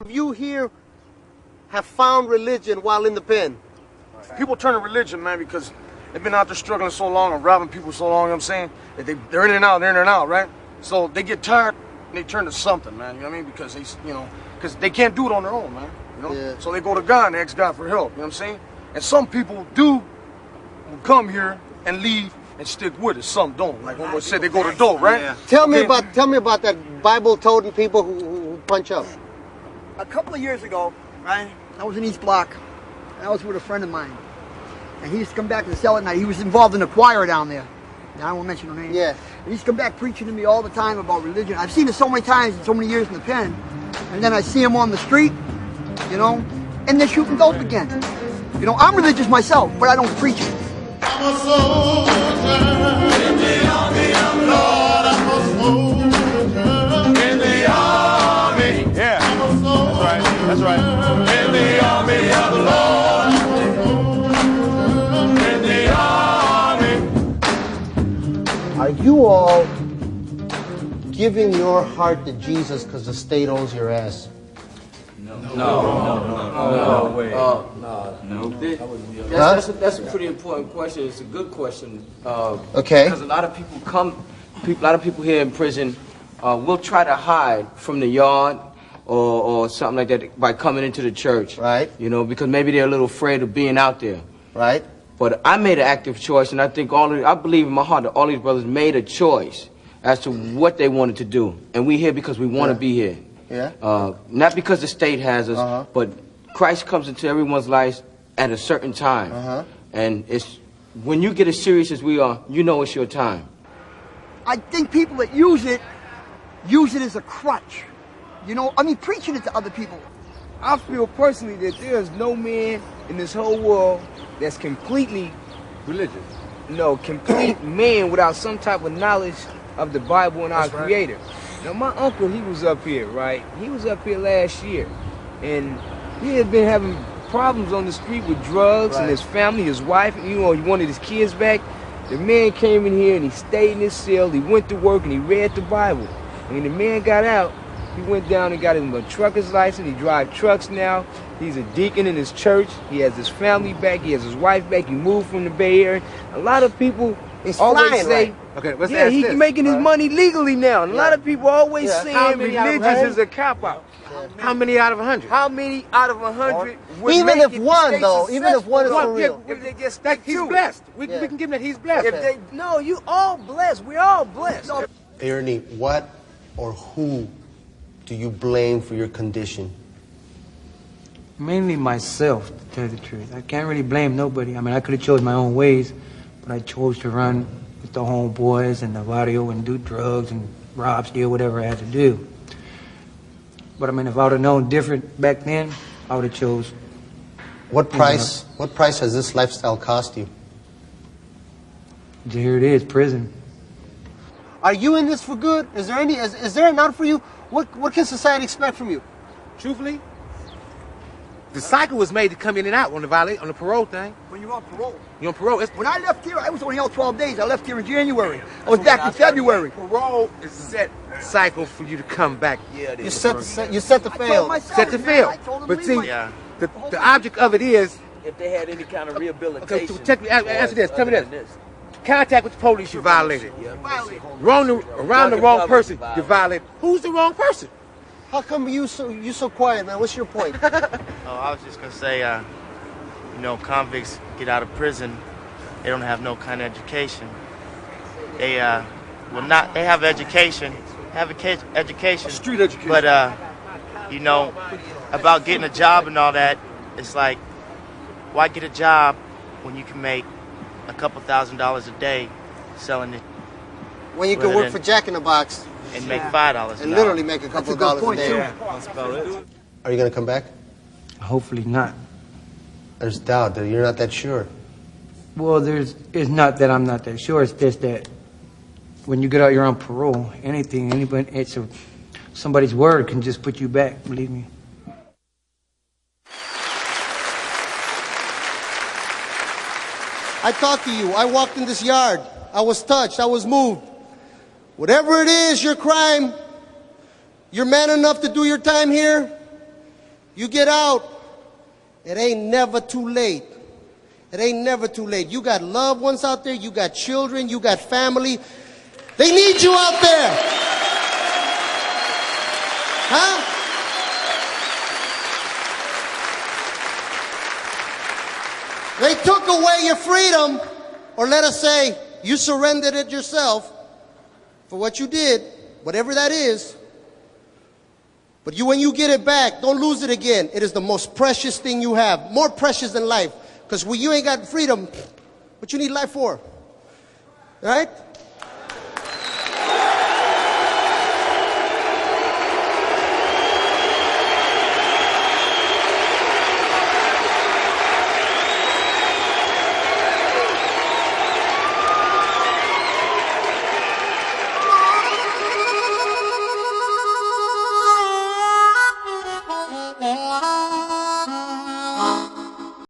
You here have found religion while in the pen? People turn to religion, man, because they've been out there struggling so long and robbing people so long, you know what I'm saying? They're in and out, right? So they get tired and they turn to something, man, you know what I mean? Because because they can't do it on their own, man, you know? Yeah. So they go to God and ask God for help, you know what I'm saying? And some people will come here and leave and stick with it. Some don't. Like what said, they go to dope, right? Yeah. Tell me about that Bible-toting people who punch up. A couple of years ago, right, I was in East Block, and I was with a friend of mine. And he used to come back to the cell at night. He was involved in a choir down there. Now, I won't mention her name. Yeah. And he used to come back preaching to me all the time about religion. I've seen it so many times in so many years in the pen. And then I see him on the street, you know, and they're shooting dope again. You know, I'm religious myself, but I don't preach it. I'm a soldier in the army of the Lord. I'm a soldier in the army. Yeah, I'm a soldier. that's right. In the army of the Lord. In the army. Are you all giving your heart to Jesus because the state owns your ass? No way. That's a pretty important question. It's a good question. Okay. Because a lot of people here in prison will try to hide from the yard or something like that by coming into the church. Right. You know, because maybe they're a little afraid of being out there. Right. But I made an active choice, and I think I believe in my heart that all these brothers made a choice as to what they wanted to do. And we here because we want to be here. Yeah. Not because the state has us, but Christ comes into everyone's life at a certain time. And it's when you get as serious as we are, you know it's your time. I think people that use it as a crutch. You know, I mean, preaching it to other people. I feel personally that there is no man in this whole world that's completely Religious. No, complete man without some type of knowledge of the Bible and our Creator. Now, my uncle, he was up here, right? He was up here last year, and he had been having problems on the street with drugs and his family, his wife, you know, he wanted his kids back. The man came in here and he stayed in his cell, he went to work and he read the Bible. And when the man got out, he went down and got him a trucker's license. He drives trucks now. He's a deacon in his church. He has his family back. He has his wife back. He moved from the Bay Area. A lot of people always say, Okay, let's yeah, ask he's this. making his money legally now. And a lot of people always saying religious is a cop-out. How many out of 100? How many out of 100 would Even make if it one, stay though, even if one is successful? for real. If they just That stick he's to it. blessed. We can give him that he's blessed. If they, no, you all blessed. We're all blessed. Ernie, what or who do you blame for your condition? Mainly myself, to tell you the truth. I can't really blame nobody. I mean, I could have chose my own ways, but I chose to run with the homeboys and the barrio and do drugs and rob, steal, whatever I had to do. But I mean, if I would have known different back then, I would have chose. What price has this lifestyle cost you? Here it is, prison. Are you in this for good? Is there an out for you? What can society expect from you? Truthfully, the cycle was made to come in and out on the parole thing. When you're on parole. You're on parole. When I left here, I was only out 12 days. I left here in January. I was back in February. Parole is a set cycle for you to come back. Yeah, You set to fail. Set to fail. But see, the object of it is, if they had any kind of rehabilitation. okay, so check me, answer this, tell me this. Contact with the police, you violated. Around the wrong person, you violated. Who's the wrong person? How come you so quiet, man? What's your point? Oh, I was just gonna say, you know, convicts get out of prison, they don't have no kind of education. They they have education, education, Street education. but you know, about getting a job and all that, it's like, why get a job when you can make a couple $1,000s a day selling it? When you can work for Jack in the Box and make $5 and literally make a couple of dollars a day. Are you gonna come back? Hopefully not. There's doubt that you're not that sure. Well, it's not that I'm not that sure. It's just that when you get out, you're on parole. Somebody's word can just put you back. Believe me. I talked to you. I walked in this yard. I was touched. I was moved. Whatever it is, your crime, you're man enough to do your time here. You get out, it ain't never too late. It ain't never too late. You got loved ones out there, you got children, you got family. They need you out there. Huh? They took away your freedom, or let us say, you surrendered it yourself for what you did, whatever that is. But when you get it back, don't lose it again. It is the most precious thing you have, more precious than life. Because when you ain't got freedom, what you need life for? Right? Oh,